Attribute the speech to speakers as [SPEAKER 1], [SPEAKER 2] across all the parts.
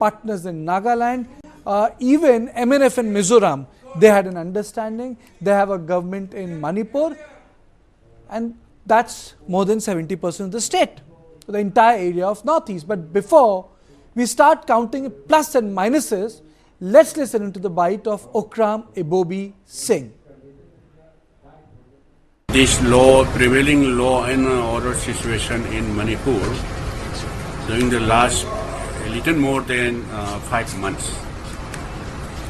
[SPEAKER 1] partners in Nagaland, even MNF in Mizoram, they had an understanding. They have a government in Manipur, and that's more than 70% of the state, the entire area of Northeast. But before we start counting plus and minuses, let's listen into the bite of Okram Ebobi Singh.
[SPEAKER 2] This prevailing law and order situation in Manipur during the last a little more than 5 months.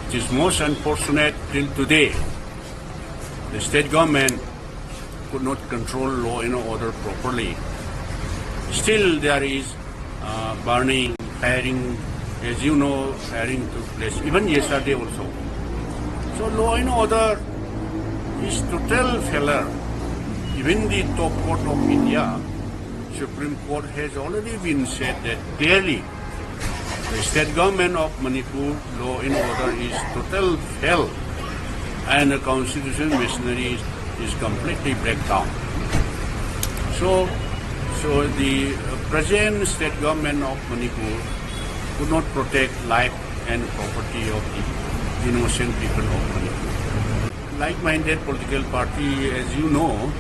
[SPEAKER 2] It is most unfortunate till today. The state government could not control law and order properly. Still there is burning, firing, as you know, firing took place, even yesterday also. So law and order is total failure. Even the top court of India, Supreme Court, has already been said that clearly the state government of Manipur law and order is total fail, and the constitutional machinery is completely breakdown. So the present state government of Manipur could not protect life and property of the innocent people of Manipur. Like-minded political party, as you know,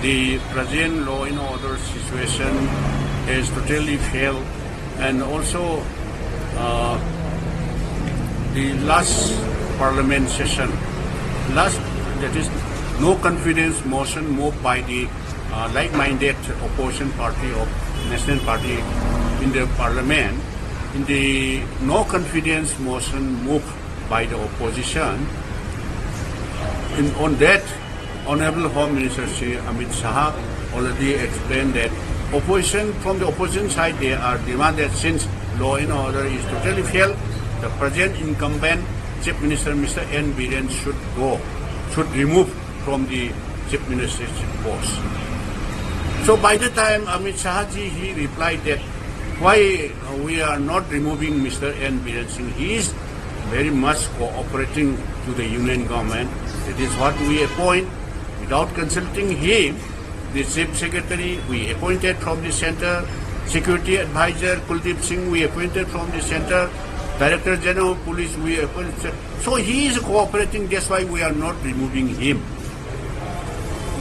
[SPEAKER 2] the present law and order situation has totally failed, and also the last parliament session, that is no confidence motion moved by the like-minded opposition party of National Party in the parliament. In the no confidence motion moved by the opposition, on that, Honorable Home Minister Shri Amit Shah already explained that from the opposition side, they are demanded, since law and order is totally failed, the present incumbent Chief Minister Mr. N. Biren should remove from the Chief Ministership post. So by the time Amit Shah ji, he replied that why we are not removing Mr. N. Biren Singh. He is very much cooperating to the union government. It is what we appoint. Without consulting him, the Chief Secretary we appointed from the center, Security Advisor Kuldeep Singh we appointed from the center, Director General of Police we appointed. So he is cooperating, that's why we are not removing him.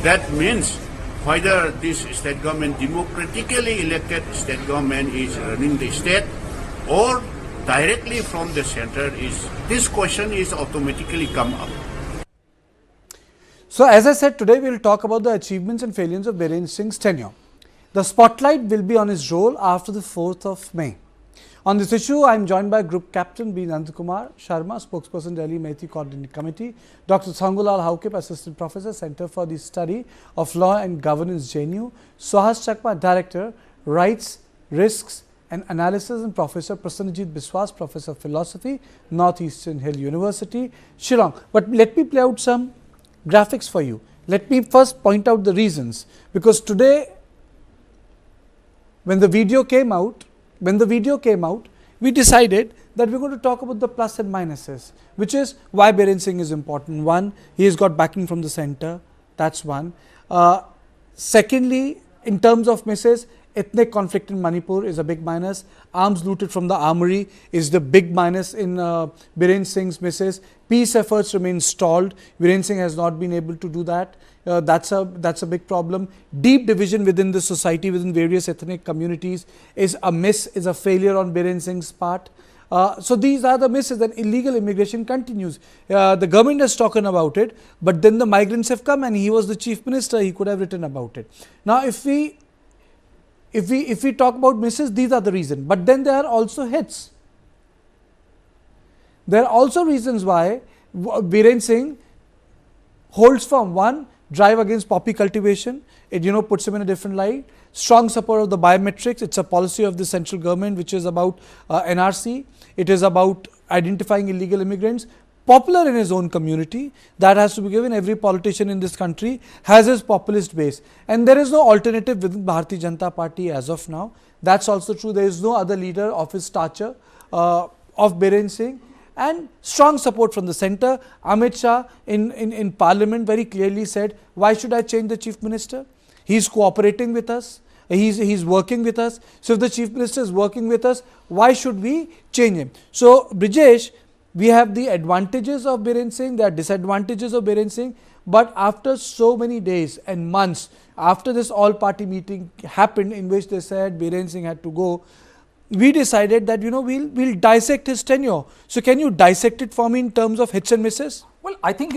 [SPEAKER 2] That means whether this state government, democratically elected state government, is running the state or directly from the center, this question is automatically come up.
[SPEAKER 1] So as I said, today we will talk about the achievements and failures of Biren Singh's tenure. The spotlight will be on his role after the 4th of May. On this issue, I am joined by Group Captain B. Nandakumar Sharma, Spokesperson Delhi MEITEI Coordinating Committee, Dr. Sangulal Haukip, Assistant Professor, Center for the Study of Law and Governance, JNU, Suhas Chakma, Director, Rights, Risks and Analysis, and Professor Prasanjit Biswas, Professor of Philosophy, Northeastern Hill University, Shillong. But let me play out some graphics for you. Let me first point out the reasons, because today when the video came out, we decided that we're going to talk about the plus and minuses, which is why Biren Singh is important. One, he has got backing from the center. That's one. Secondly, in terms of misses, ethnic conflict in Manipur is a big minus. Arms looted from the armory is the big minus in Biren Singh's misses. Peace efforts remain stalled. Biren Singh has not been able to do that. That's a big problem. Deep division within the society, within various ethnic communities, is a miss, is a failure on Biren Singh's part. So these are the misses. Then illegal immigration continues. The government has spoken about it, but then the migrants have come, and he was the chief minister. He could have written about it. Now, if we talk about misses, these are the reasons. But then there are also hits. There are also reasons why Biren Singh holds firm. One, drive against poppy cultivation. It puts him in a different light. Strong support of the biometrics. It's a policy of the central government which is about NRC. It is about identifying illegal immigrants. Popular in his own community, that has to be given. Every politician in this country has his populist base, and there is no alternative within Bharatiya Janata Party as of now. That's also true. There is no other leader of his stature of Biren Singh. And strong support from the center. Amit Shah in parliament very clearly said, why should I change the chief minister? He is cooperating with us. He's working with us. So if the Chief Minister is working with us, why should we change him? So Brijesh, we have the advantages of Biren Singh, there are disadvantages of Biren Singh, but after so many days and months, after this all party meeting happened in which they said Biren Singh had to go, we decided that we'll dissect his tenure. So can you dissect it for me in terms of hits and misses?
[SPEAKER 3] Well, I think,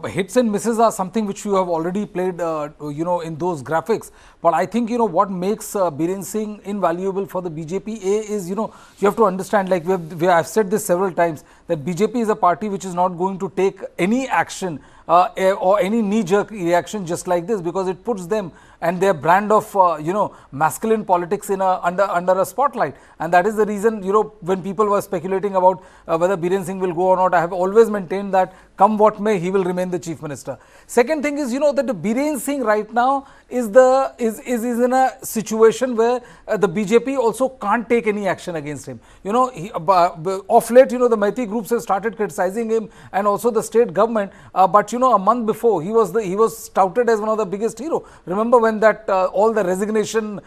[SPEAKER 3] hits and misses are something which you have already played, in those graphics. But I think, what makes Biren Singh invaluable for the BJP is, you have to understand, like I've said this several times, that BJP is a party which is not going to take any action or any knee-jerk reaction just like this, because it puts them and their brand of masculine politics in under a spotlight. And that is the reason, when people were speculating about whether Biren Singh will go or not, I have always maintained that come what may, he will remain the Chief Minister. Second thing is, that the Biren Singh right now is in a situation where the BJP also can't take any action against him. Of late, the MEITEI groups have started criticizing him, and also the state government. But a month before, he was touted as one of the biggest hero. Remember when that all the resignation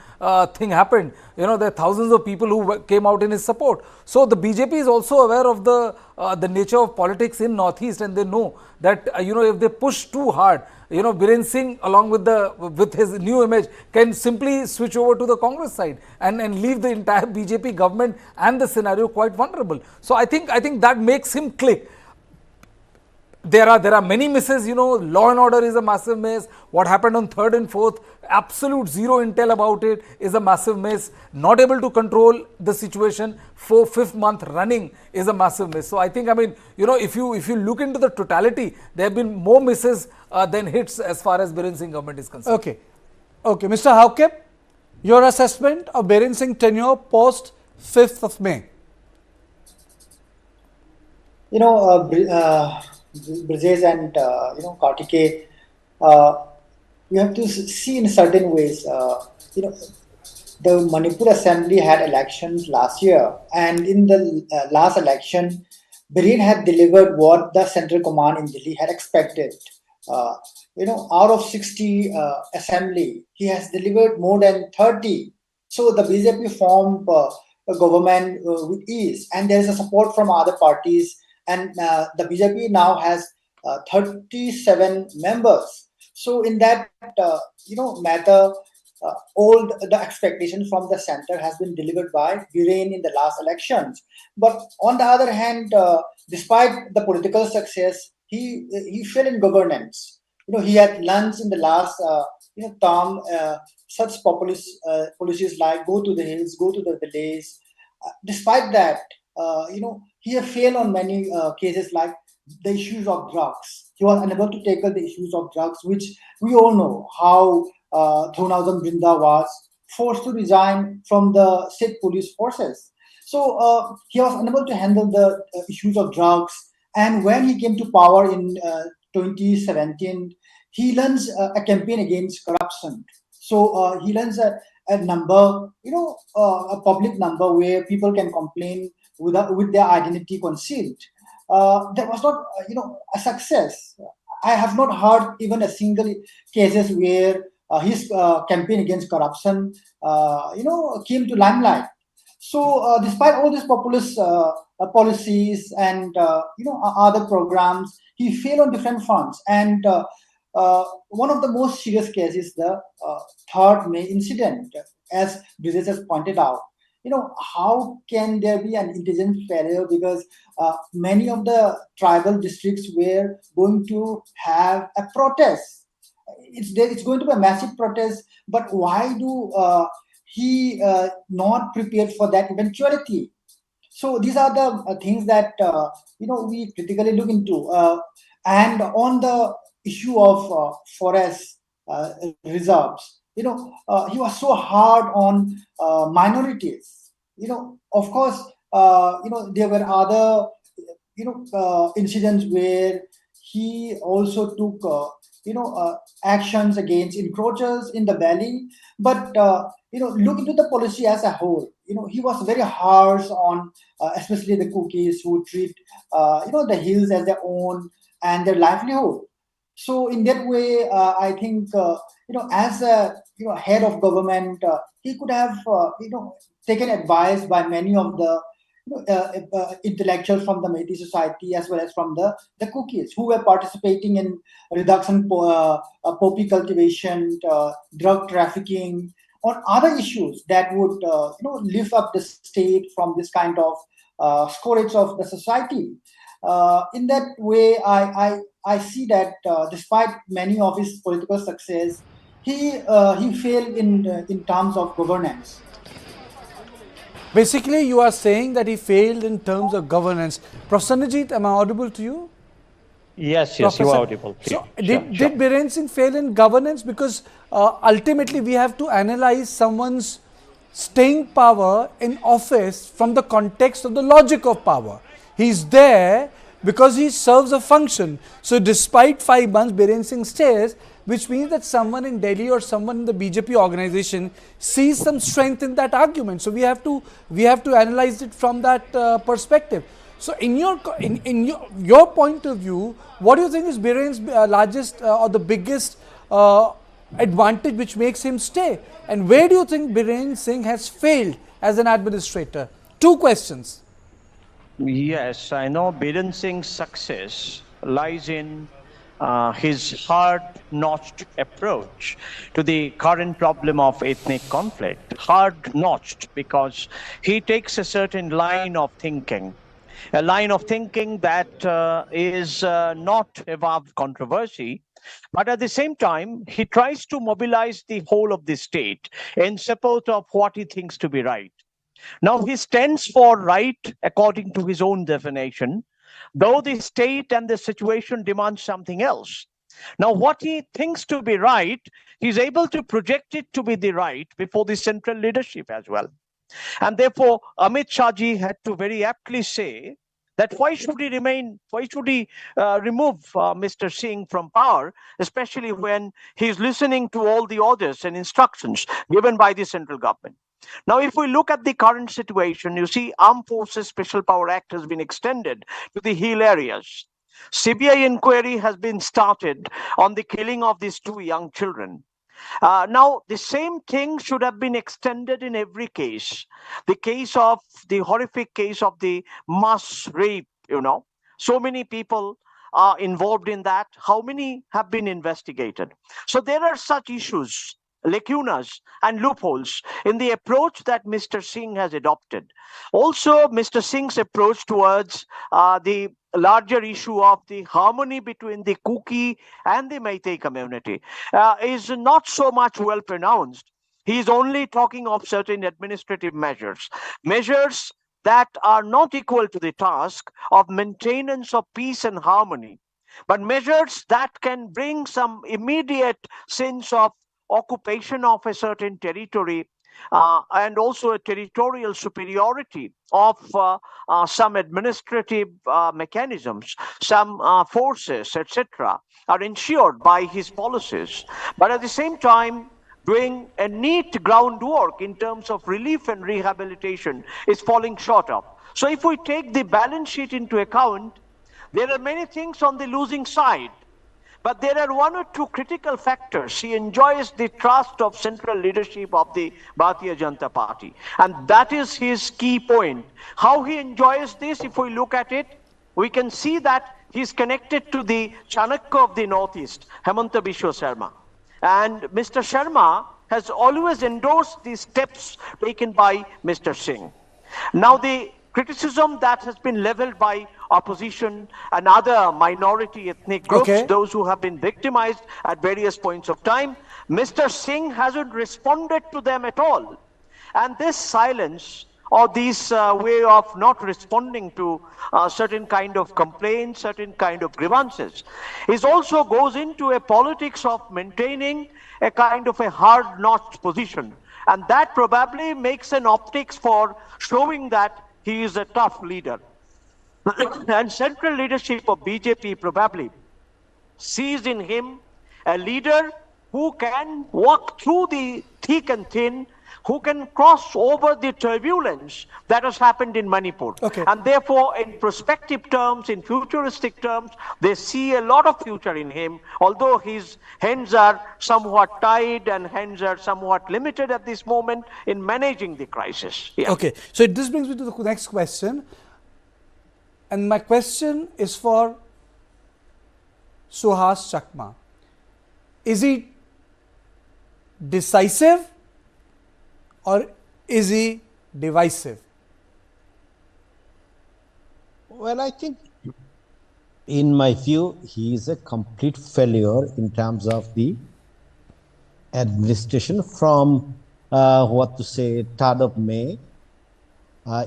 [SPEAKER 3] thing happened? There are thousands of people who came out in his support. So the BJP is also aware of the nature of politics in Northeast, and they know that if they push too hard, Biren Singh, along with his new image, can simply switch over to the Congress side and leave the entire BJP government and the scenario quite vulnerable. So I think that makes him click. There are many misses, law and order is a massive miss. What happened on 3rd and 4th, absolute zero intel about it, is a massive miss. Not able to control the situation for 5th month running is a massive miss. So I think, if you look into the totality, there have been more misses than hits as far as Biren Singh government is concerned.
[SPEAKER 1] Okay, Mr. Haukep, your assessment of Biren Singh tenure post 5th of May.
[SPEAKER 4] Brijesh and Kartikeya, you have to see in certain ways. The Manipur Assembly had elections last year, and in the last election, Biren had delivered what the Central Command in Delhi had expected. Out of 60 assembly, he has delivered more than 30. So the BJP formed a government with ease, and there is a support from other parties. And the BJP now has 37 members. So in that matter, all the expectations from the center has been delivered by Biren in the last elections. But on the other hand, despite the political success, he fell in governance. He had launched in the last term such populist policies like go to the hills, go to the village. Despite that, he has failed on many cases, like the issues of drugs. He was unable to tackle the issues of drugs, which we all know how Thonazam Brinda was forced to resign from the state police forces. So he was unable to handle the issues of drugs. And when he came to power in 2017, he launched a campaign against corruption. So he launched a number, a public number where people can complain with their identity concealed. That was not, a success. I have not heard even a single cases where his campaign against corruption, came to limelight. So, despite all these populist policies and other programs, he failed on different fronts. And one of the most serious cases is the 3rd May incident, as Brijesh has pointed out. How can there be an intelligence failure? Because many of the tribal districts were going to have a protest. It's going to be a massive protest, but why do he not prepared for that eventuality? So these are the things that we critically look into. And on the issue of forest reserves, he was so hard on minorities. Of course, there were other, incidents where he also took, actions against encroachers in the valley. But, look into the policy as a whole. He was very harsh on, especially the KUKIs who treat, the hills as their own and their livelihood. So in that way, I think as a head of government, he could have taken advice by many of the intellectuals from the MEITEI society as well as from the KUKIs who were participating in reduction poppy cultivation, drug trafficking, or other issues that would lift up the state from this kind of scourge of the society. In that way, I see that despite many of his political success, he failed in terms of governance.
[SPEAKER 1] Basically, you are saying that he failed in terms of governance. Prasanajit, am I audible to you?
[SPEAKER 5] Yes, you are audible.
[SPEAKER 1] So, did Biren Singh fail in governance? Because ultimately, we have to analyze someone's staying power in office from the context of the logic of power. He's there because he serves a function. So, despite 5 months, Biren Singh stays, which means that someone in Delhi or someone in the BJP organization sees some strength in that argument. So, we have to analyze it from that perspective. So, in your point of view, what do you think is Biren's largest or the biggest advantage which makes him stay? And where do you think Biren Singh has failed as an administrator? 2 questions.
[SPEAKER 5] Yes, I know Biren Singh's success lies in his hard-notched approach to the current problem of ethnic conflict. Hard-notched because he takes a certain line of thinking. A line of thinking that is not above controversy, but at the same time, he tries to mobilize the whole of the state in support of what he thinks to be right. Now, he stands for right according to his own definition, though the state and the situation demand something else. Now, what he thinks to be right, he's able to project it to be the right before the central leadership as well. And therefore, Amit Shahji had to very aptly say that why should he remove Mr. Singh from power, especially when he's listening to all the orders and instructions given by the central government. Now, if we look at the current situation, you see Armed Forces Special Power Act has been extended to the hill areas. CBI inquiry has been started on the killing of these 2 young children. Now, the same thing should have been extended in every case. The horrific case of the mass rape, so many people are involved in that. How many have been investigated? So there are such issues, lacunas and loopholes in the approach that Mr. Singh has adopted. Also, Mr. Singh's approach towards the larger issue of the harmony between the KUKI and the MEITEI community is not so much well pronounced. He is only talking of certain administrative measures that are not equal to the task of maintenance of peace and harmony, but measures that can bring some immediate sense of occupation of a certain territory and also a territorial superiority of some administrative mechanisms, some forces, etc., are ensured by his policies. But at the same time, doing a neat groundwork in terms of relief and rehabilitation is falling short of. So if we take the balance sheet into account, there are many things on the losing side. But there are 1 or 2 critical factors. He enjoys the trust of central leadership of the Bharatiya Janata Party. And that is his key point. How he enjoys this, if we look at it, we can see that he's connected to the Chanakya of the Northeast, Hemanta Biswa Sharma. And Mr. Sharma has always endorsed the steps taken by Mr. Singh. Now, the criticism that has been leveled by opposition and other minority ethnic groups, those who have been victimized at various points of time, Mr. Singh hasn't responded to them at all. And this silence or this way of not responding to certain kind of complaints, certain kind of grievances, is also goes into a politics of maintaining a kind of a hard-notched position. And that probably makes an optics for showing that he is a tough leader. And central leadership of BJP probably sees in him a leader who can walk through the thick and thin who can cross over the turbulence that has happened in Manipur.
[SPEAKER 1] Okay.
[SPEAKER 5] And therefore, in prospective terms, in futuristic terms, they see a lot of future in him, although his hands are somewhat tied and hands are somewhat limited at this moment in managing the crisis. Yeah.
[SPEAKER 1] Okay, so this brings me to the next question. And my question is for Suhas Chakma. Is he decisive or is he divisive?
[SPEAKER 6] Well, I think, in my view, he is a complete failure in terms of the administration from, 3rd of May.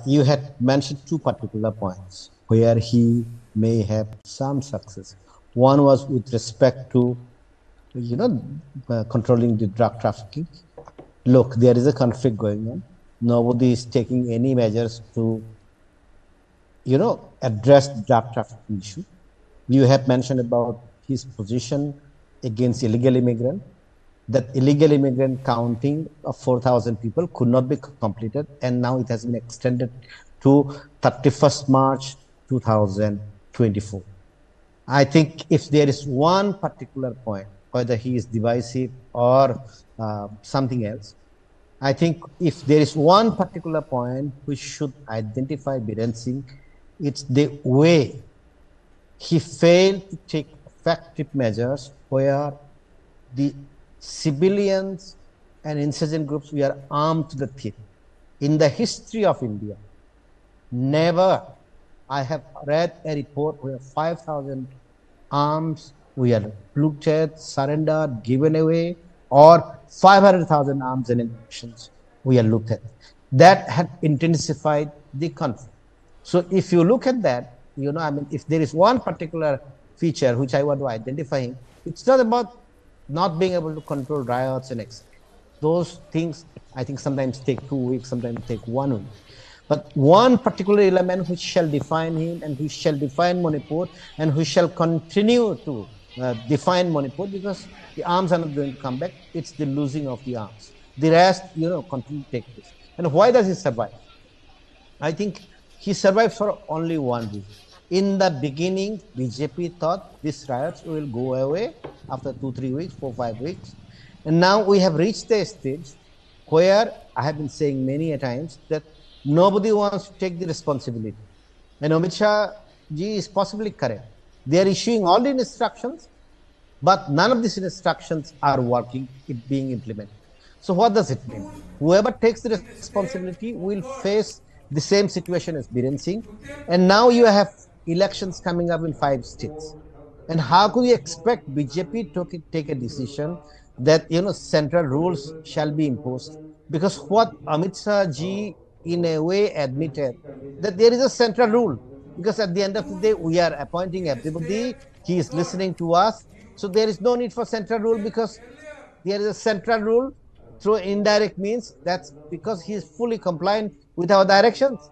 [SPEAKER 6] You had mentioned two particular points where he may have some success. One was with respect to, controlling the drug trafficking. Look, there is a conflict going on. Nobody is taking any measures to, address the drug trafficking issue. You have mentioned about his position against illegal immigrant. That illegal immigrant counting of 4,000 people could not be completed, and now it has been extended to 31st March 2024. I think if there is one particular point, whether he is divisive or something else, I think if there is one particular point which should identify Biren Singh, it's the way he failed to take effective measures where the civilians and insurgent groups were armed to the teeth. In the history of India, never I have read a report where 5,000 arms were looted, surrendered, given away, or 500,000 arms and ammunitions were looted. That had intensified the conflict. So if you look at that, if there is one particular feature which I want to identify him, it's not about not being able to control riots and etc. Those things, I think, sometimes take 2 weeks, sometimes take 1 week. But one particular element which shall define him and which shall define Manipur and which shall continue to define Manipur, because the arms are not going to come back, it's the losing of the arms. The rest, continue to take place. And why does he survive? I think he survived for only one reason. In the beginning, BJP thought these riots will go away after 2-3 weeks, 4-5 weeks. And now we have reached a stage where I have been saying many a times that nobody wants to take the responsibility. And Amit Shah ji is possibly correct. They are issuing all the instructions, but none of these instructions are working, being implemented. So what does it mean? Whoever takes the responsibility will face the same situation as Biren Singh. And now you have elections coming up in 5 states. And how could we expect BJP to take a decision that, central rules shall be imposed? Because what Amit Shah ji in a way admitted that there is a central rule, because at the end of the day, we are appointing everybody. He is listening to us. So there is no need for central rule, because there is a central rule through indirect means. That's because he is fully compliant with our directions.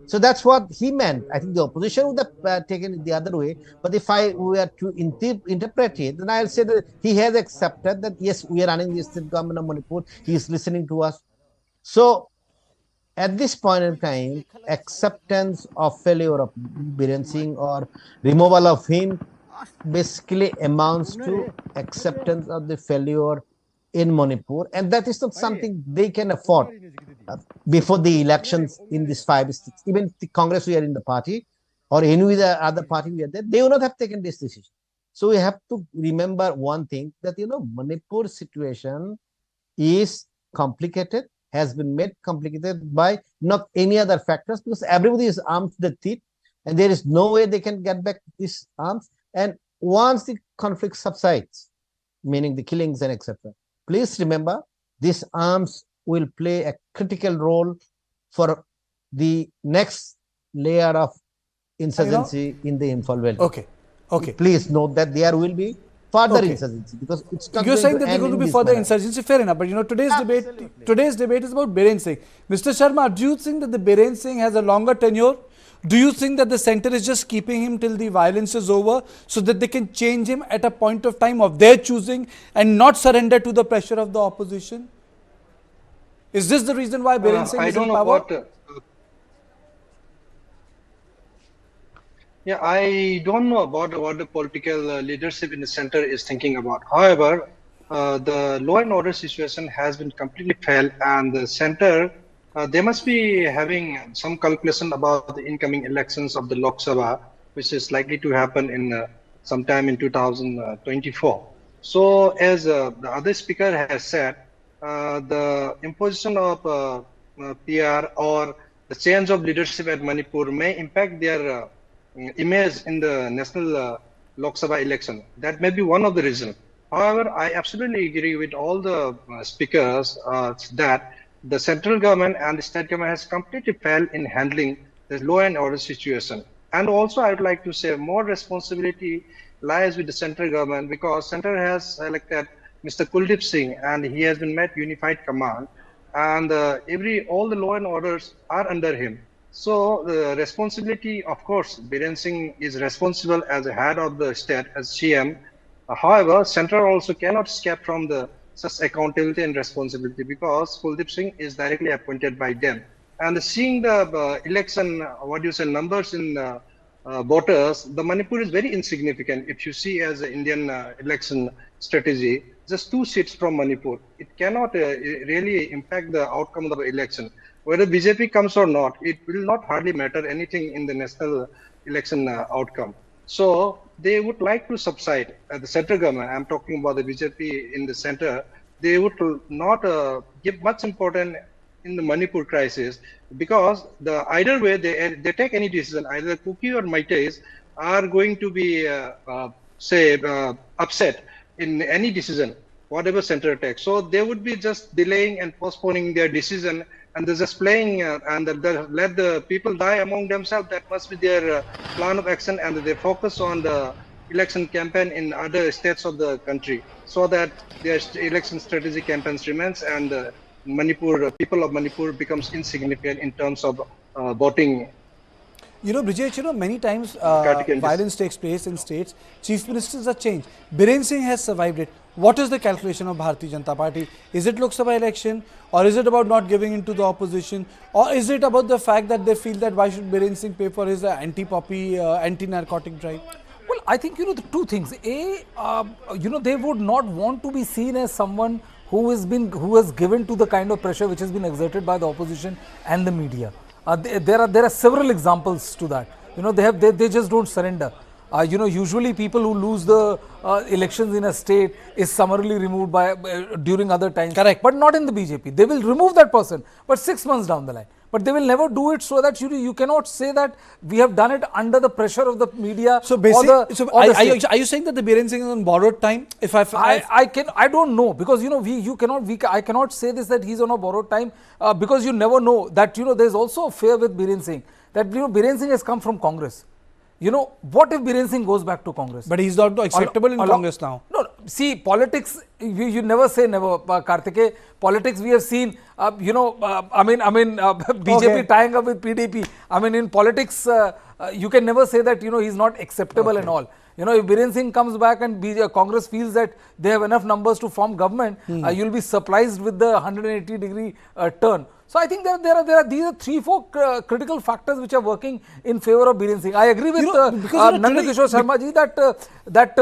[SPEAKER 6] So that's what he meant. I think the opposition would have taken it the other way. But if I were to interpret it, then I'll say that he has accepted that, yes, we are running the state government of Manipur. He is listening to us. So at this point in time, acceptance of failure of Biren Singh or removal of him basically amounts to acceptance of the failure in Manipur. And that is not something they can afford before the elections in these 5 states. Even the Congress we are in the party or any other party we are there, they would not have taken this decision. So we have to remember one thing, that, Manipur situation is complicated, has been made complicated by not any other factors, because everybody is armed to the teeth and there is no way they can get back these arms. And once the conflict subsides, meaning the killings and etc., please remember, these arms will play a critical role for the next layer of insurgency in the Imphal Valley.
[SPEAKER 1] Okay.
[SPEAKER 6] Please note that there will be further insurgency, because it's not.
[SPEAKER 1] You're saying that
[SPEAKER 6] there
[SPEAKER 1] there's going to be further insurgency, fair enough. But today's debate is about Biren Singh. Mr. Sharma, do you think that the Biren Singh has a longer tenure? Do you think that the center is just keeping him till the violence is over, so that they can change him at a point of time of their choosing and not surrender to the pressure of the opposition? Is this the reason why Biren Singh
[SPEAKER 7] I
[SPEAKER 1] is
[SPEAKER 7] don't
[SPEAKER 1] in
[SPEAKER 7] know
[SPEAKER 1] power?
[SPEAKER 7] what. Yeah, I don't know about what the political leadership in the center is thinking about. However, the law and order situation has been completely failed, and the center they must be having some calculation about the incoming elections of the Lok Sabha, which is likely to happen in sometime in 2024. So, as the other speaker has said, the imposition of PR or the change of leadership at Manipur may impact their image in the national Lok Sabha election. That may be one of the reasons. However, I absolutely agree with all the speakers that the central government and the state government has completely failed in handling the law and order situation. And also, I would like to say more responsibility lies with the central government, because center has selected Mr. Kuldeep Singh and he has been made unified command, and all the law and orders are under him. So the responsibility, of course, Biren Singh is responsible as a head of the state, as CM. However, Central also cannot escape from the such accountability and responsibility, because Kuldeep Singh is directly appointed by them. And seeing the election, numbers in voters, the Manipur is very insignificant. If you see as an Indian election strategy, just 2 seats from Manipur, it cannot really impact the outcome of the election. Whether BJP comes or not, it will not hardly matter anything in the national election outcome. So they would like to subside the central government. I'm talking about the BJP in the center. They would not give much importance in the Manipur crisis, because either way they take any decision, either KUKI or MEITEI are going to be upset in any decision, whatever center takes. So they would be just delaying and postponing their decision, and they're just playing and let the people die among themselves. That must be their plan of action, and they focus on the election campaign in other states of the country, so that their election strategy campaigns remains, and Manipur, people of Manipur becomes insignificant in terms of voting.
[SPEAKER 1] Brijesh, many times violence takes place in states, chief ministers are changed. Biren Singh has survived it. What is the calculation of Bharatiya Janata Party? Is it Lok Sabha election, or is it about not giving in to the opposition, or is it about the fact that they feel that why should Biren Singh pay for his anti-poppy, anti-narcotic drive?
[SPEAKER 3] Well, I think, the two things. A, they would not want to be seen as someone who has given to the kind of pressure which has been exerted by the opposition and the media. There are several examples to that. They just don't surrender. Usually people who lose the elections in a state is summarily removed by during other times.
[SPEAKER 1] Correct.
[SPEAKER 3] But not in the BJP. They will remove that person, but 6 months down the line. But they will never do it, so that you cannot say that we have done it under the pressure of the media.
[SPEAKER 1] So basically, are you saying that the Biren Singh is on borrowed time?
[SPEAKER 3] I don't know, because I cannot say this, that he's on a borrowed time, because you never know that there's also a fear with Biren Singh, that Biren Singh has come from Congress. What if Biren Singh goes back to Congress?
[SPEAKER 1] But he's not acceptable in Congress now.
[SPEAKER 3] No, see, politics, you never say never, Kartikeya. Politics, we have seen, BJP tying up with PDP. In politics, you can never say that, he's not acceptable and all. If Biren Singh comes back and Congress feels that they have enough numbers to form government, you'll be surprised with the 180-degree turn. So I think these are 3-4 critical factors which are working in favor of Biren Singh. I agree with Nandakishore Sharma ji that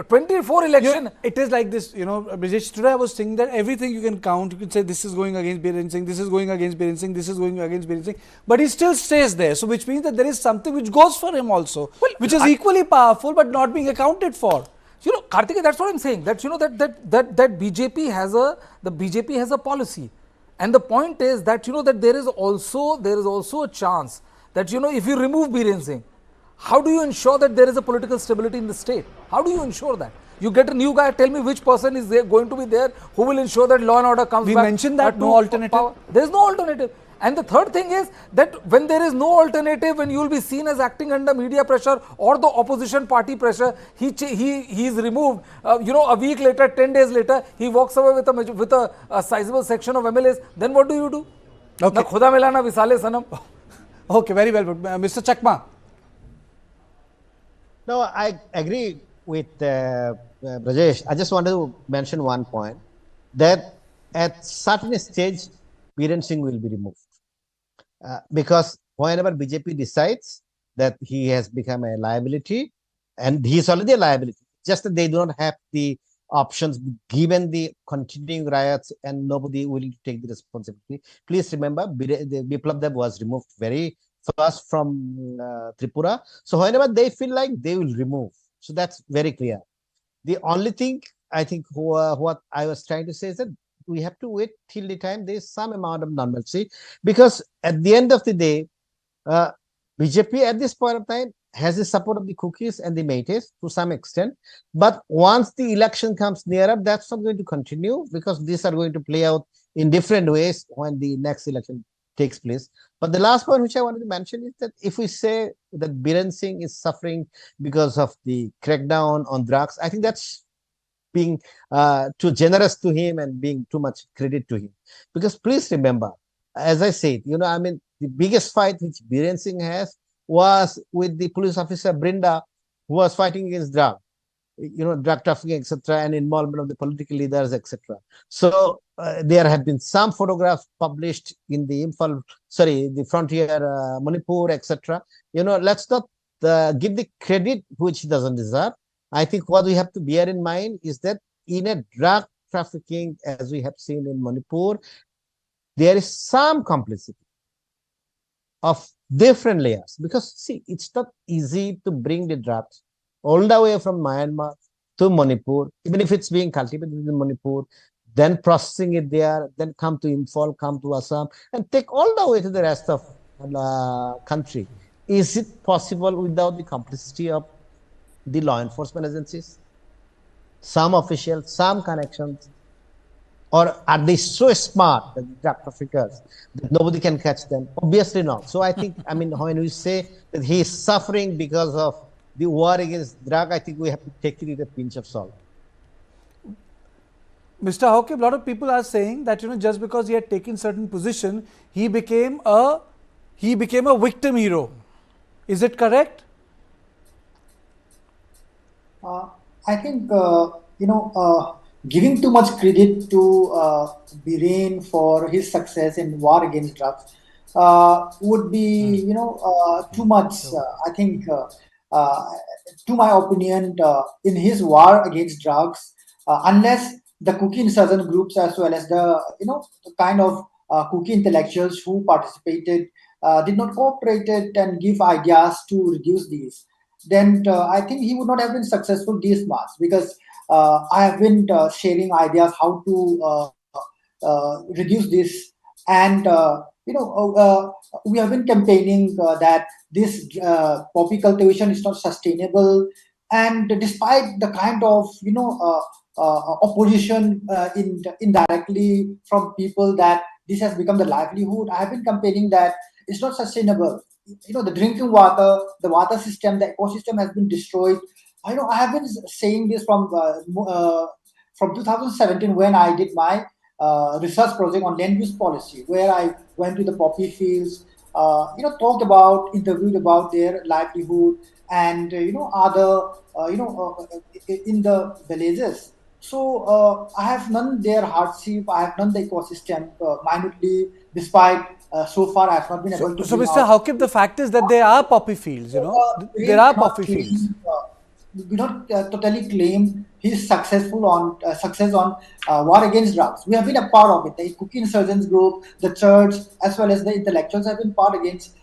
[SPEAKER 3] 24 election.
[SPEAKER 1] It is like this, Brijesh, today I was thinking that everything you can count, you can say this is going against Biren Singh, this is going against Biren Singh, this is going against Biren Singh, but he still stays there. So which means that there is something which goes for him also, which is equally powerful but not being accounted for.
[SPEAKER 3] Kartikeya, that's what I'm saying. That that BJP has a policy. And the point is that that there is also a chance that if you remove Biren Singh, how do you ensure that there is a political stability in the state? How do you ensure that? You get a new guy, tell me which person is there going to be there who will ensure that law and order comes back.
[SPEAKER 1] We mentioned that no alternative.
[SPEAKER 3] There is no alternative. And the third thing is that when there is no alternative, when you will be seen as acting under media pressure or the opposition party pressure, he is removed. A week later, 10 days later, he walks away with a sizable section of MLAs. Then what do you do?
[SPEAKER 1] Okay.
[SPEAKER 3] Na khuda mila na visale sanam.
[SPEAKER 1] Okay, very well. Mr. Chakma.
[SPEAKER 6] No, I agree with Brijesh. I just want to mention one point, that at certain stage, Biren Singh will be removed. Because whenever BJP decides that he has become a liability, and he is already a liability, just that they do not have the options given the continuing riots and nobody willing to take the responsibility. Please remember, the Biplab Dev was removed very fast from Tripura. So whenever they feel like, they will remove. So that's very clear. The only thing I think what I was trying to say is that we have to wait till the time there is some amount of normalcy, because at the end of the day, uh, BJP at this point of time has the support of the KUKIs and the MEITEIs to some extent. But once the election comes nearer, that's not going to continue, because these are going to play out in different ways when the next election takes place. But the last point which I wanted to mention is that if we say that Biren Singh is suffering because of the crackdown on drugs, I think that's being too generous to him and being too much credit to him. Because please remember, as I said, I mean, the biggest fight which Biren Singh has was with the police officer Brinda, who was fighting against drug trafficking, etc., and involvement of the political leaders, etc. So there have been some photographs published in the the frontier, Manipur, etc. Let's not give the credit which he doesn't deserve. I think what we have to bear in mind is that in a drug trafficking, as we have seen in Manipur, there is some complicity of different layers. Because see, it's not easy to bring the drugs all the way from Myanmar to Manipur, even if it's being cultivated in Manipur, then processing it there, then come to Imphal, come to Assam, and take all the way to the rest of the country. Is it possible without the complicity of the law enforcement agencies, some officials, some connections? Or are they so smart, the drug traffickers, that nobody can catch them? Obviously not. So I think, when we say that he is suffering because of the war against drug, I think we have to take it with a pinch of salt.
[SPEAKER 1] Mr. Hawkib, a lot of people are saying that just because he had taken certain position, he became a victim hero. Is it correct?
[SPEAKER 4] I think giving too much credit to Biren for his success in war against drugs would be too much. I think, to my opinion, in his war against drugs, unless the KUKI insurgent groups, as well as the kind of KUKI intellectuals who participated, did not cooperate and give ideas to reduce these, then I think he would not have been successful this much. Because I have been sharing ideas how to reduce this, and we have been campaigning that this poppy cultivation is not sustainable. And despite the kind of opposition indirectly from people that this has become the livelihood, I have been campaigning that it's not sustainable. The drinking water, the water system, the ecosystem has been destroyed. I have been saying this from 2017, when I did my research project on land use policy, where I went to the poppy fields, talked about, interviewed about their livelihood, and other in the villages. So I have known their hardship, I have known the ecosystem minutely, despite so far I have not been able to.
[SPEAKER 1] So Mr. Hawkib, the fact is that there are poppy fields. There are poppy fields.
[SPEAKER 4] We not totally claim he's successful on success on war against drugs. We have been a part of it. The KUKI insurgents group, the church, as well as the intellectuals have been part against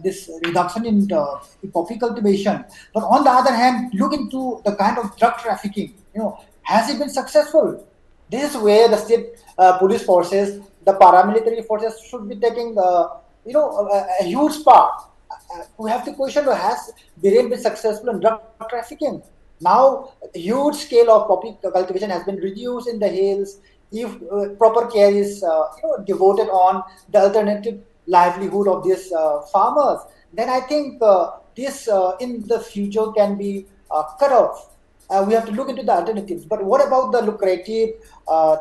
[SPEAKER 4] this reduction in poppy cultivation. But on the other hand, look into the kind of drug trafficking. Has it been successful? This is where the state police forces, the paramilitary forces should be taking a huge part. We have to question, has Biren been successful in drug trafficking? Now, a huge scale of poppy cultivation has been reduced in the hills. If proper care is devoted on the alternative livelihood of these farmers, then I think this in the future can be cut off. We have to look into the alternatives. But what about the lucrative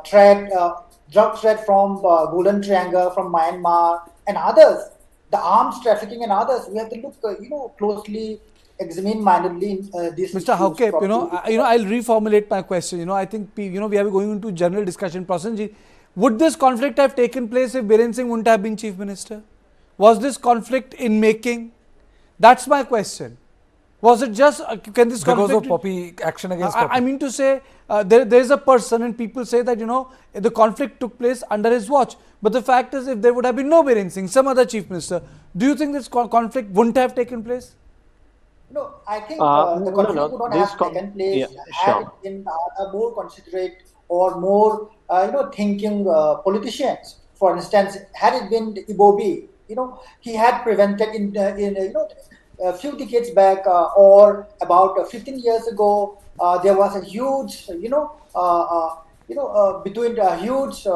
[SPEAKER 4] drug trade from Golden Triangle, from Myanmar, and others? The arms trafficking and others, we have to look closely examine minorly these
[SPEAKER 1] Mr.
[SPEAKER 4] issues
[SPEAKER 1] Hauke,
[SPEAKER 4] properly.
[SPEAKER 1] I'll reformulate my question. I think we are going into general discussion. Prasanji, would this conflict have taken place if Biren Singh wouldn't have been Chief Minister? Was this conflict in making? That's my question. Was it just, can this conflict...
[SPEAKER 3] Because of Poppy, action against Poppy.
[SPEAKER 1] I mean to say, there is a person and people say that, the conflict took place under his watch. But the fact is, if there would have been no Biren Singh, some other Chief Minister, do you think this conflict wouldn't have taken place?
[SPEAKER 4] No, I think the conflict would not have taken place had it been more considerate or more, thinking politicians. For instance, had it been Ibobi, he had prevented in a few decades back or about 15 years ago, there was a huge, between huge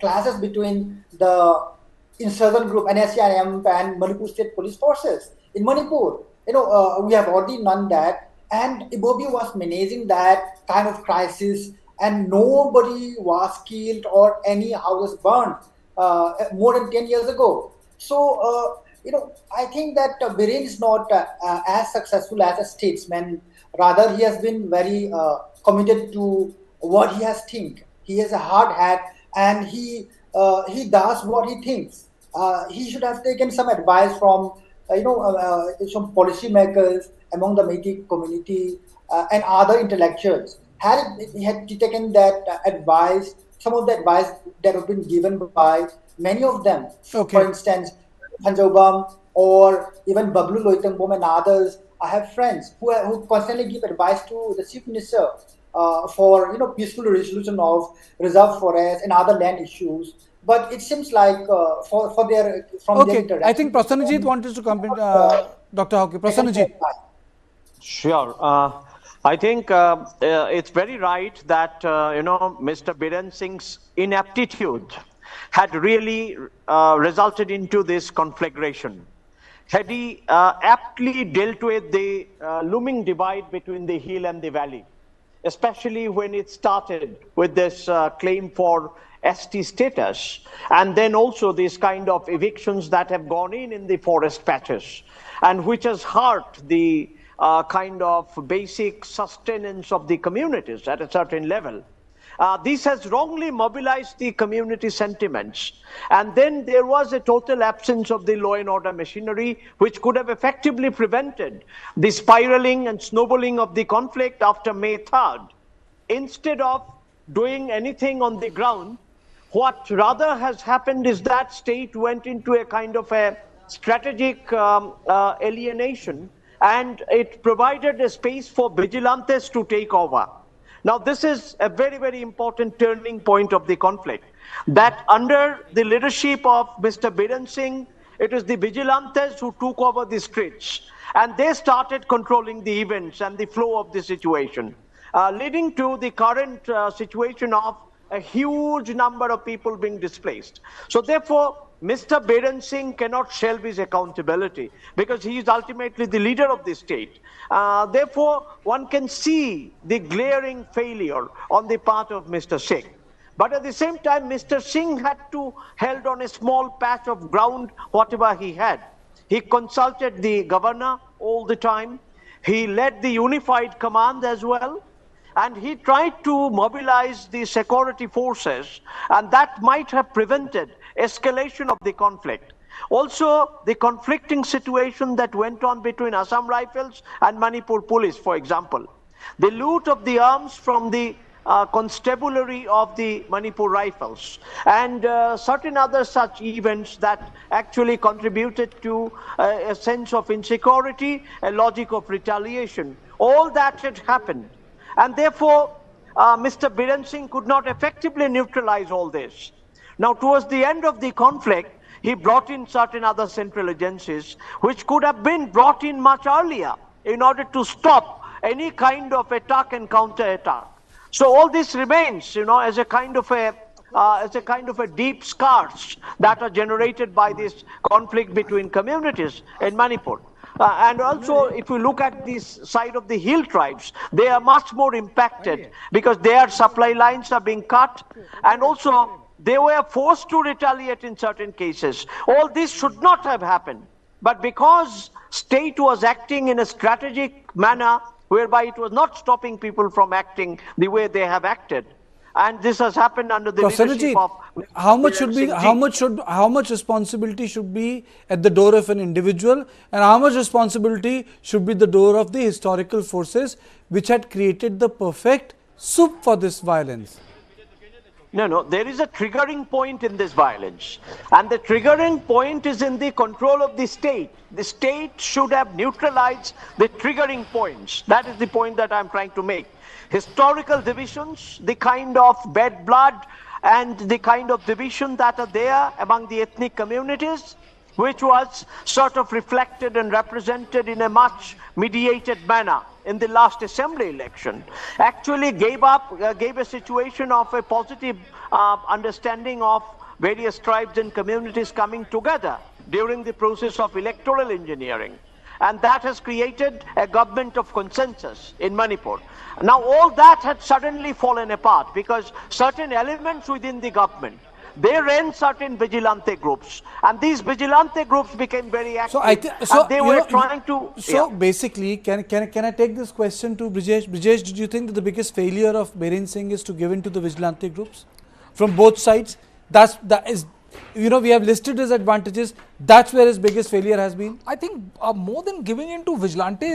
[SPEAKER 4] clashes between the insurgent group NSCIM and Manipur State Police Forces in Manipur. We have already known that, and Ibobi was managing that kind of crisis, and nobody was killed or any houses burned more than 10 years ago. So, I think that Biren is not as successful as a statesman. Rather, he has been very committed to what he has think. He has a hard hat, and he does what he thinks. He should have taken some advice from some policymakers among the MEITEI community and other intellectuals. He had taken that advice, some of the advice that have been given by many of them.
[SPEAKER 1] Okay.
[SPEAKER 4] For instance, Hanjobam or even Bablu Loitambom and others. I have friends who constantly give advice to the Chief Minister for peaceful resolution of reserve forests and other land issues. But it seems like from their interaction,
[SPEAKER 1] I think Prasanajit wanted to come in, Dr. Hauke. Prasanajit.
[SPEAKER 5] Sure. I think it's very right that Mr. Biren Singh's inaptitude had really resulted into this conflagration. Had he aptly dealt with the looming divide between the hill and the valley, especially when it started with this claim for ST status, and then also these kind of evictions that have gone in the forest patches, and which has hurt the kind of basic sustenance of the communities at a certain level. This has wrongly mobilized the community sentiments. And then there was a total absence of the law and order machinery, which could have effectively prevented the spiraling and snowballing of the conflict after May 3rd. Instead of doing anything on the ground, what rather has happened is that state went into a kind of a strategic alienation, and it provided a space for vigilantes to take over. Now, this is a very, very important turning point of the conflict, that under the leadership of Mr. Biren Singh, it is the vigilantes who took over the streets, and they started controlling the events and the flow of the situation, leading to the current situation of a huge number of people being displaced. So therefore, Mr. Biren Singh cannot shelve his accountability because he is ultimately the leader of the state. Therefore, one can see the glaring failure on the part of Mr. Singh. But at the same time, Mr. Singh had to held on a small patch of ground, whatever he had. He consulted the governor all the time. He led the unified command as well. And he tried to mobilize the security forces, and that might have prevented escalation of the conflict. Also, the conflicting situation that went on between Assam Rifles and Manipur Police, for example. The loot of the arms from the constabulary of the Manipur Rifles, and certain other such events that actually contributed to a sense of insecurity, a logic of retaliation. All that had happened. And therefore, Mr. Biren Singh could not effectively neutralize all this. Now, towards the end of the conflict, he brought in certain other central agencies, which could have been brought in much earlier in order to stop any kind of attack and counter-attack. So all this remains, as a kind of a deep scars that are generated by this conflict between communities in Manipur. And also, if you look at this side of the hill tribes, they are much more impacted because their supply lines are being cut, and also they were forced to retaliate in certain cases. All this should not have happened. but because state was acting in a strategic manner whereby it was not stopping people from acting the way they have acted. And this has happened under the leadership of
[SPEAKER 1] how much should be,
[SPEAKER 5] Biren Singh.
[SPEAKER 1] how much responsibility should be at the door of an individual, and how much responsibility should be the door of the historical forces which had created the perfect soup for this violence?
[SPEAKER 5] No, there is a triggering point in this violence, and the triggering point is in the control of the state. The state should have neutralized the triggering points. That is the point that I am trying to make. Historical divisions, the kind of bad blood and the kind of division that are there among the ethnic communities, which was sort of reflected and represented in a much mediated manner in the last assembly election, actually gave a situation of a positive understanding of various tribes and communities coming together during the process of electoral engineering. And that has created a government of consensus in Manipur. Now all that had suddenly fallen apart because certain elements within the government, they ran certain vigilante groups, and these vigilante groups became very active. And they were trying to.
[SPEAKER 1] So basically, can I take this question to Brijesh? Brijesh, did you think that the biggest failure of Biren Singh is to give in to the vigilante groups from both sides? That is, we have listed his advantages. That's where his biggest failure has been.
[SPEAKER 3] I think more than giving in to vigilante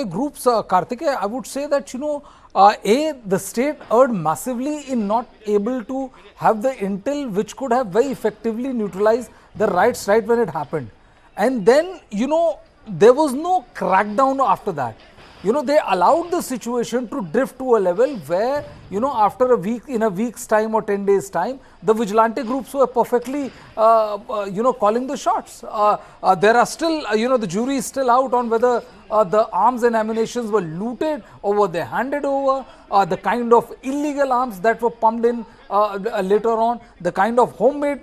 [SPEAKER 3] groups, Kartikeya, I would say that, the state erred massively in not able to have the intel which could have very effectively neutralized the riots right when it happened. And then, there was no crackdown after that. They allowed the situation to drift to a level where, after in a week's time or 10 days time, the vigilante groups were perfectly, calling the shots. There are still, the jury is still out on whether the arms and ammunitions were looted or were they handed over, the kind of illegal arms that were pumped in later on, the kind of homemade,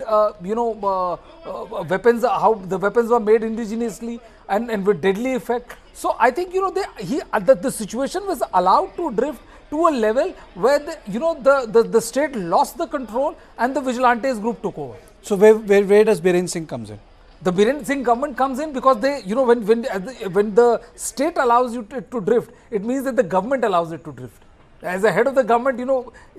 [SPEAKER 3] weapons, how the weapons were made indigenously and with deadly effect. So I think, the situation was allowed to drift to a level where the state lost the control and the vigilantes group took over.
[SPEAKER 1] So where does Biren Singh comes in?
[SPEAKER 3] The Biren Singh government comes in because they, when the state allows you to drift, it means that the government allows it to drift. As a head of the government,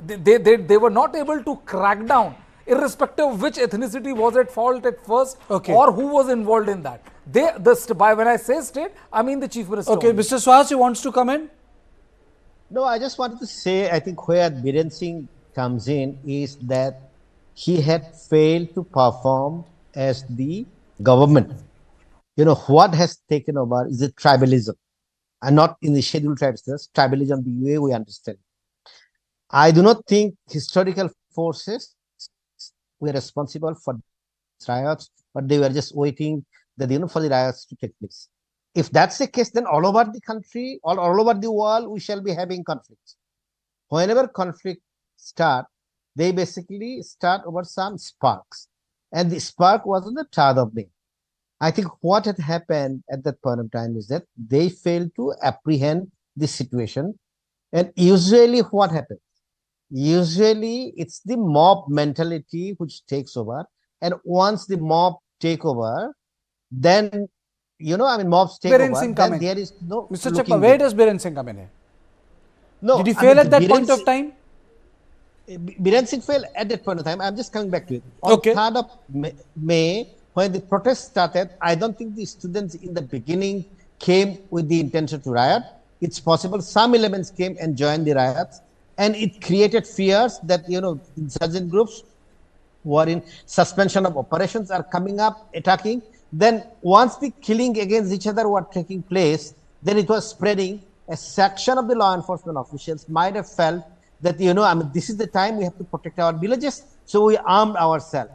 [SPEAKER 3] they were not able to crack down, irrespective of which ethnicity was at fault at first, or who was involved in that. When I say state, I mean the Chief Minister.
[SPEAKER 1] Okay, Mr. Swaz, you wants to come in?
[SPEAKER 6] No, I just wanted to say, I think where Biren Singh comes in is that he had failed to perform as the government. What has taken over is the tribalism, and not in the scheduled tribes, tribalism the way we understand. I do not think historical forces were responsible for riots, but they were just waiting for the riots to take place. If that's the case, then all over the country, all over the world, we shall be having conflicts. Whenever conflict start, they basically start over some sparks. And the spark was on the 3rd of May. I think what had happened at that point of time is that they failed to apprehend the situation. And usually what happens? Usually it's the mob mentality which takes over. And once the mob take over, then, mobs take
[SPEAKER 1] Biren
[SPEAKER 6] over,
[SPEAKER 1] Singh
[SPEAKER 6] then there is no
[SPEAKER 1] Mr. Chappa, where does Biren Singh come in here?
[SPEAKER 6] No,
[SPEAKER 1] did he fail at that point of time?
[SPEAKER 6] Biren Singh failed at that point of time. I'm just coming back to it. On 3rd of May, when the protest started, I don't think the students in the beginning came with the intention to riot. It's possible some elements came and joined the riots, and it created fears that, insurgent groups who are in suspension of operations are coming up, attacking. Then once the killing against each other were taking place, then it was spreading. A section of the law enforcement officials might have felt that, this is the time we have to protect our villages, so we armed ourselves.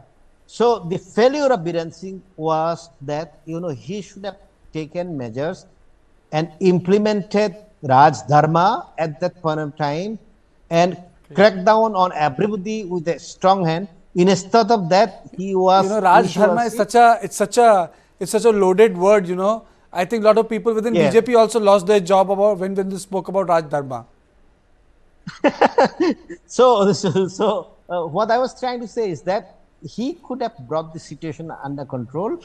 [SPEAKER 6] So the failure of Biren Singh was that, he should have taken measures and implemented Raj Dharma at that point of time and cracked down on everybody with a strong hand. Instead of that, he was.
[SPEAKER 1] Raj Dharma is such a loaded word. I think a lot of people within BJP also lost their job when they spoke about Raj Dharma.
[SPEAKER 6] So what I was trying to say is that he could have brought the situation under control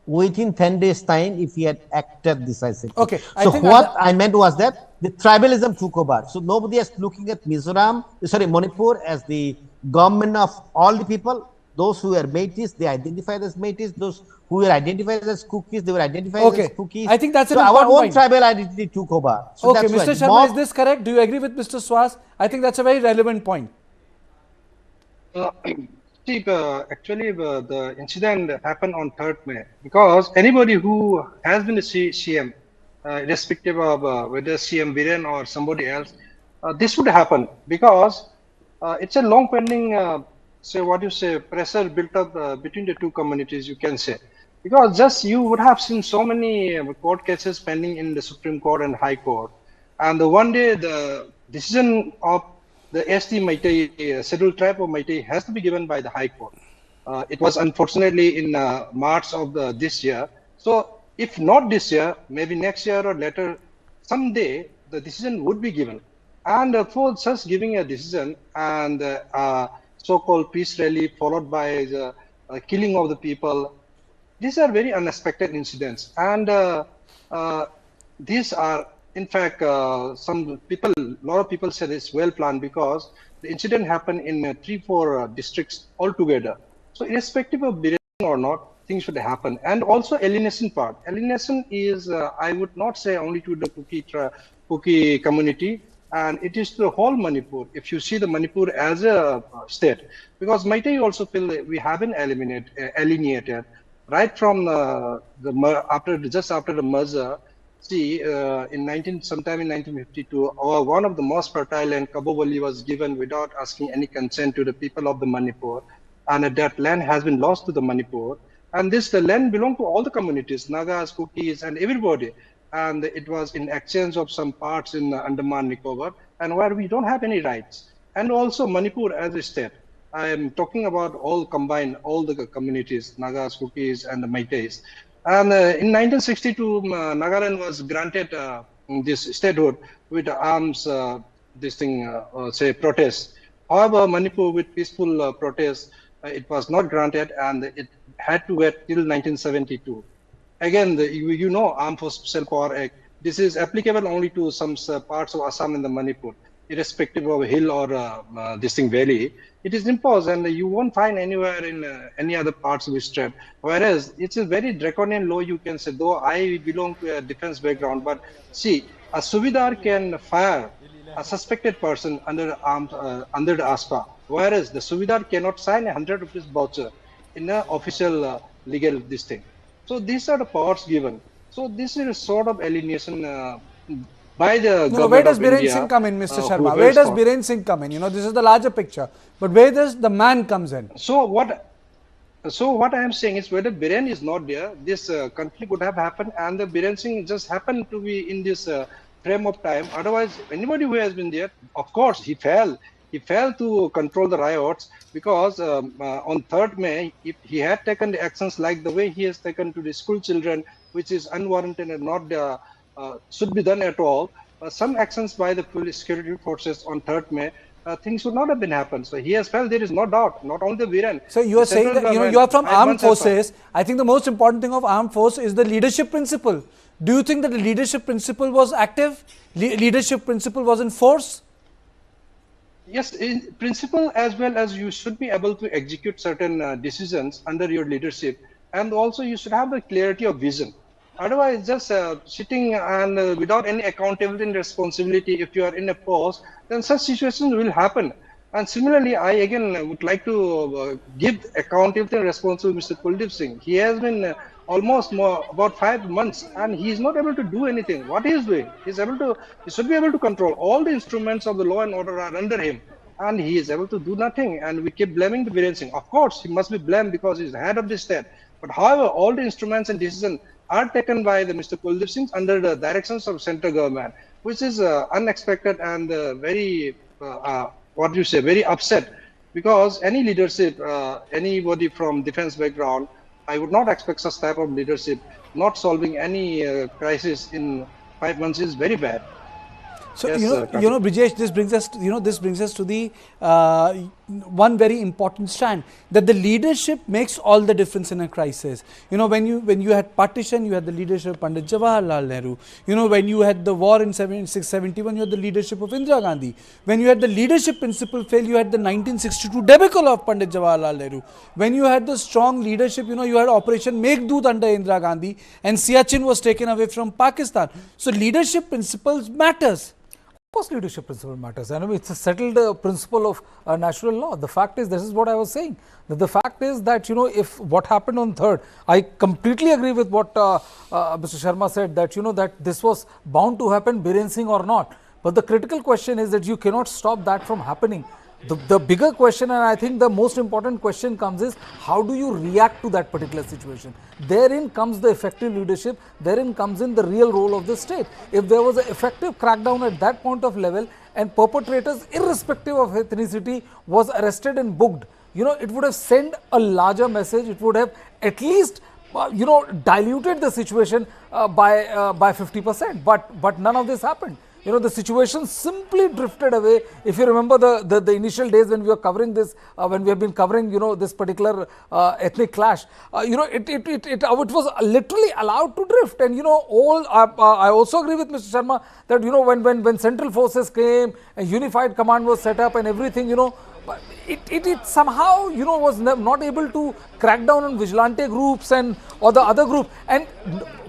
[SPEAKER 6] within 10 days time if he had acted decisively.
[SPEAKER 1] Okay, I
[SPEAKER 6] So
[SPEAKER 1] think
[SPEAKER 6] what I meant was that the tribalism took over. So nobody is looking at Manipur as the government of all the people. Those who were MEITEIs, they identified as MEITEIs. Those who were identified as KUKIs, they were identified as
[SPEAKER 1] Okay,
[SPEAKER 6] KUKIs.
[SPEAKER 1] I think that's an
[SPEAKER 6] so our
[SPEAKER 1] important
[SPEAKER 6] own
[SPEAKER 1] point.
[SPEAKER 6] tribal identity took over. So
[SPEAKER 1] okay,
[SPEAKER 6] that's
[SPEAKER 1] Mr.
[SPEAKER 6] why
[SPEAKER 1] Sharma, is this correct? Do you agree with Mr. Swas? I think that's a very relevant point.
[SPEAKER 7] See, actually, the incident happened on 3rd May because anybody who has been a CM, irrespective of whether CM Biren or somebody else, this would happen because it's a long pending, pressure built up between the two communities, you can say. Because just you would have seen so many court cases pending in the Supreme Court and High Court. And one day the decision of the ST MEITEI, scheduled tribe of MEITEI, has to be given by the High Court. It was unfortunately in March of this year. So if not this year, maybe next year or later, someday the decision would be given. And for such giving a decision and so-called peace rally followed by the killing of the people, these are very unexpected incidents. And these are, in fact, some people, a lot of people said it's well planned because the incident happened in 3-4 districts altogether. So irrespective of Biren or not, things should happen. And also alienation part. Alienation is, I would not say only to the KUKI community, and it is to the whole Manipur. If you see the Manipur as a state, because MEITEI also feel that we have been alienated right from just after the merger. See, sometime in 1952, one of the most fertile land, Kabobali, was given without asking any consent to the people of the Manipur, and that land has been lost to the Manipur. And the land belonged to all the communities, Nagas, Kukis, and everybody. And it was in exchange of some parts in Andaman Nicobar, and where we don't have any rights. And also Manipur as a state. I am talking about all combined, all the communities, Nagas, Kukis, and the MEITEIs. And in 1962, Nagaland was granted this statehood with arms, protest. However, Manipur with peaceful protest, it was not granted, and it had to wait till 1972. Again, Armed Forces Special Power Act, this is applicable only to some parts of Assam and the Manipur, irrespective of hill or valley. It is imposed, and you won't find anywhere in any other parts of the state. Whereas it's a very draconian law, you can say, though I belong to a defense background, but see, a Subidar can fire a suspected person under the ASPA, whereas the Subidar cannot sign a 100 rupees voucher in an official legal this thing. So these are the powers given. So this is a sort of alienation by the government.
[SPEAKER 1] Where does
[SPEAKER 7] of
[SPEAKER 1] Biren
[SPEAKER 7] India,
[SPEAKER 1] Singh come in, Mr. Sharma? Where does Biren Singh come in? This is the larger picture. But where does the man comes in?
[SPEAKER 7] So what I am saying is, whether Biren is not there, this conflict would have happened, and the Biren Singh just happened to be in this frame of time. Otherwise, anybody who has been there, of course, he fell. He failed to control the riots because on 3rd May, if he had taken the actions like the way he has taken to the school children, which is unwarranted and not should be done at all, some actions by the police security forces on 3rd May, things would not have been happened. So he has felt, there is no doubt, not only the Biren.
[SPEAKER 1] So you are saying that you are from armed forces. I think the most important thing of armed force is the leadership principle. Do you think that the leadership principle was active? Leadership principle was in force?
[SPEAKER 7] Yes, in principle, as well as you should be able to execute certain decisions under your leadership, and also you should have the clarity of vision. Otherwise, just sitting and without any accountability and responsibility, if you are in a post, then such situations will happen. And similarly, I again would like to give accountability and responsibility to Mr. Kuldip Singh. He has been almost about 5 months, and he is not able to do anything. What he is doing, he should be able to control. All the instruments of the law and order are under him, and he is able to do nothing. And we keep blaming the Biren Singh. Of course, he must be blamed because he is the head of the state. But however, all the instruments and decisions are taken by the Mr. Kuldip Singh under the directions of central government, which is unexpected and very, very upset. Because any leadership, anybody from defense background, I would not expect such type of leadership. Not solving any crisis in 5 months is very bad.
[SPEAKER 1] So
[SPEAKER 7] Yes,
[SPEAKER 1] Brijesh, this brings us to the one very important strand, that the leadership makes all the difference in a crisis. When you had partition, you had the leadership of Pandey Jawaharlal Nehru. When you had the war in 1971, you had the leadership of Indira Gandhi. When you had the leadership principle fail, you had the 1962 debacle of Pandey Jawaharlal Nehru. When you had the strong leadership, you had Operation Meghdoot under Indira Gandhi, and Siachen was taken away from Pakistan. So leadership principles matters.
[SPEAKER 3] Of course, leadership principle matters. I mean, it's a settled principle of natural law. The fact is, this is what I was saying. That the fact is that, if what happened on 3rd, I completely agree with what Mr. Sharma said, that, that this was bound to happen, Biren Singh or not. But the critical question is that you cannot stop that from happening. The bigger question, and I think the most important question comes, is how do you react to that particular situation? Therein comes the effective leadership, therein comes in the real role of the state. If there was an effective crackdown at that point of level and perpetrators, irrespective of ethnicity, was arrested and booked, it would have sent a larger message. It would have at least diluted the situation by 50%, but none of this happened. The situation simply drifted away. If you remember the initial days when we were covering this, when we have been covering, this particular ethnic clash, it was literally allowed to drift. And, I also agree with Mr. Sharma that, when central forces came, a unified command was set up and everything, it somehow, was not able to crack down on vigilante groups or the other group. And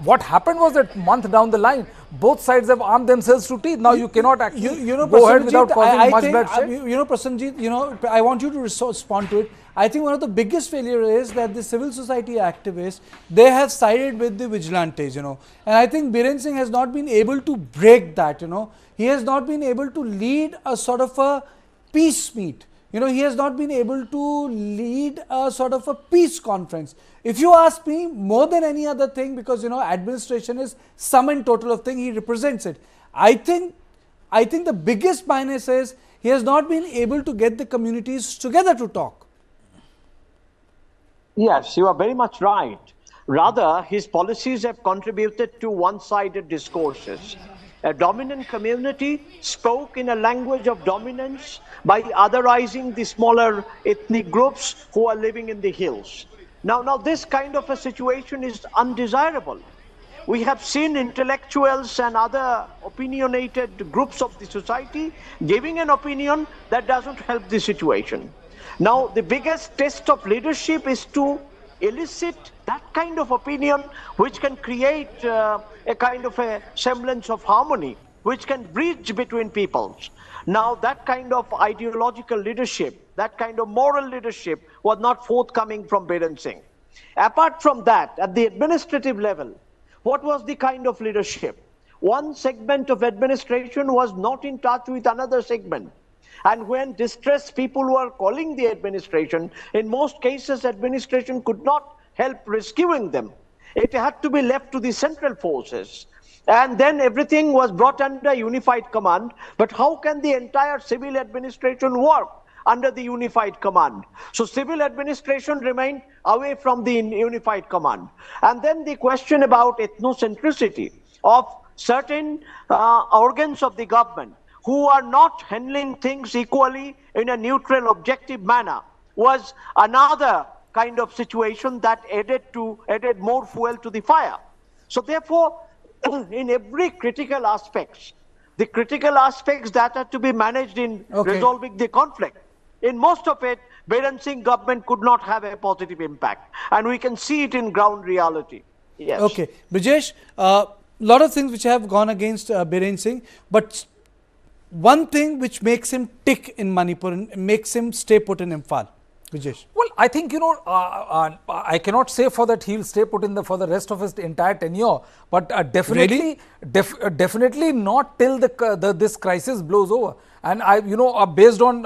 [SPEAKER 3] what happened was that month down the line, both sides have armed themselves to teeth. Now you cannot actually go ahead without causing much bloodshed.
[SPEAKER 1] Prasanjit, I want you to respond to it. I think one of the biggest failures is that the civil society activists, they have sided with the vigilantes, and I think Biren Singh has not been able to break that, He has not been able to lead a sort of a peace meet. He has not been able to lead a sort of a peace conference. If you ask me, more than any other thing, because, administration is sum and total of thing, he represents it. I think the biggest minus is he has not been able to get the communities together to talk.
[SPEAKER 5] Yes, you are very much right. Rather, his policies have contributed to one-sided discourses. A dominant community spoke in a language of dominance by otherizing the smaller ethnic groups who are living in the hills. Now this kind of a situation is undesirable. We have seen intellectuals and other opinionated groups of the society giving an opinion that doesn't help the situation. Now the biggest test of leadership is to elicit that kind of opinion which can create a kind of a semblance of harmony, which can bridge between peoples. Now that kind of ideological leadership, that kind of moral leadership was not forthcoming from Biren Singh. Apart from that, at the administrative level, what was the kind of leadership? One segment of administration was not in touch with another segment. And when distressed people were calling the administration, in most cases administration could not help rescuing them. It had to be left to the central forces. And then everything was brought under unified command. But how can the entire civil administration work under the unified command? So civil administration remained away from the unified command. And then the question about ethnocentricity of certain organs of the government who are not handling things equally in a neutral, objective manner was another kind of situation that added more fuel to the fire. So therefore, in every critical aspects, the critical aspects that are to be managed in resolving the conflict, in most of it, Biren Singh government could not have a positive impact. And we can see it in ground reality. Yes.
[SPEAKER 1] Okay. Brijesh, lot of things which have gone against Biren Singh, but one thing which makes him tick in Manipur and makes him stay put in Imphal. Brijesh.
[SPEAKER 3] Well, I think, I cannot say for that he will stay put in for the rest of his entire tenure, but definitely, definitely not till this crisis blows over. And based on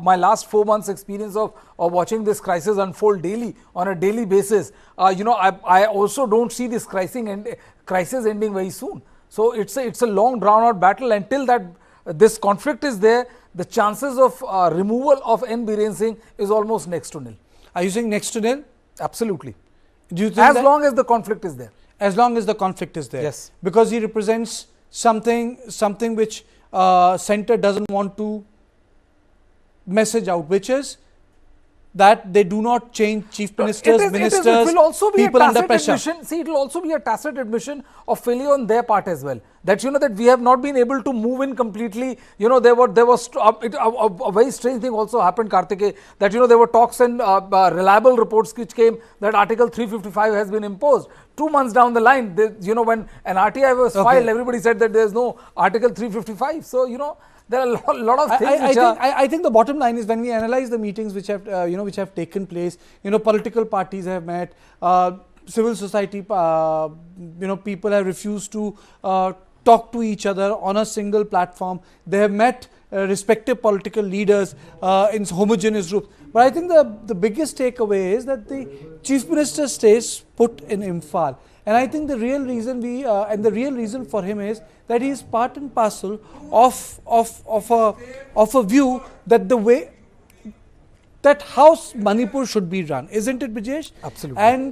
[SPEAKER 3] my last 4 months experience of watching this crisis unfold daily, on a daily basis, I also don't see this crisis ending very soon. So it's a long drawn out battle. Until that this conflict is there, the chances of removal of Biren Singh is almost next to nil.
[SPEAKER 1] Are you saying next to nil?
[SPEAKER 3] Absolutely.
[SPEAKER 1] Do you think
[SPEAKER 3] as long as the conflict is there?
[SPEAKER 1] As long as the conflict is there.
[SPEAKER 3] Yes.
[SPEAKER 1] Because he represents something which centre doesn't want to message out, which is that they do not change chief ministers, ministers,
[SPEAKER 3] it will also be
[SPEAKER 1] people
[SPEAKER 3] a
[SPEAKER 1] under
[SPEAKER 3] tacit
[SPEAKER 1] pressure.
[SPEAKER 3] admission. See, it will also be a tacit admission of failure on their part as well. That that we have not been able to move in completely. There was a very strange thing also happened, Kartikeya, that there were talks and reliable reports which came that Article 355 has been imposed. 2 months down the line, when an RTI was filed, everybody said that there is no Article 355. So there are a lot of things.
[SPEAKER 1] I think the bottom line is when we analyze the meetings which have which have taken place, political parties have met, civil society, people have refused to talk to each other on a single platform. They have met respective political leaders in homogeneous groups. But I think the biggest takeaway is that the Chief Minister stays put in Imphal. And I think the real reason the real reason for him is that he is part and parcel of a view that the way that how Manipur should be run, isn't it, Brijesh?
[SPEAKER 3] Absolutely.
[SPEAKER 1] And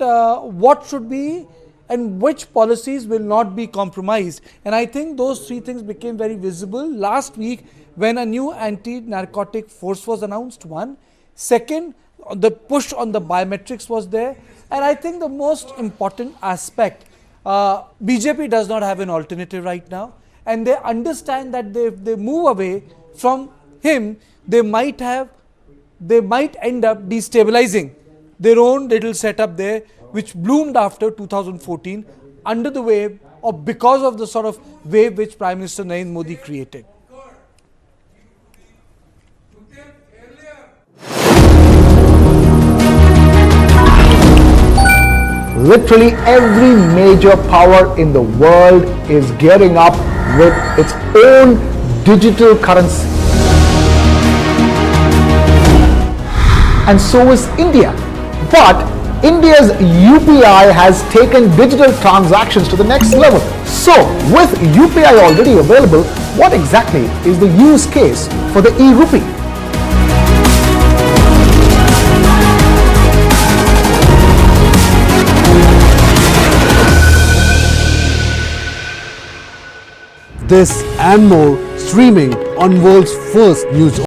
[SPEAKER 1] what should be and which policies will not be compromised. And I think those three things became very visible last week when a new anti-narcotic force was announced. One. Second, the push on the biometrics was there. And I think the most important aspect, BJP does not have an alternative right now. And they understand that if they move away from him, they might end up destabilizing their own little setup there, which bloomed after 2014 under the wave or because of the sort of wave which Prime Minister Narendra Modi created.
[SPEAKER 8] Literally every major power in the world is gearing up with its own digital currency. And so is India. But India's UPI has taken digital transactions to the next level. So, with UPI already available, what exactly is the use case for the e-rupee?
[SPEAKER 9] This and more streaming on world's first news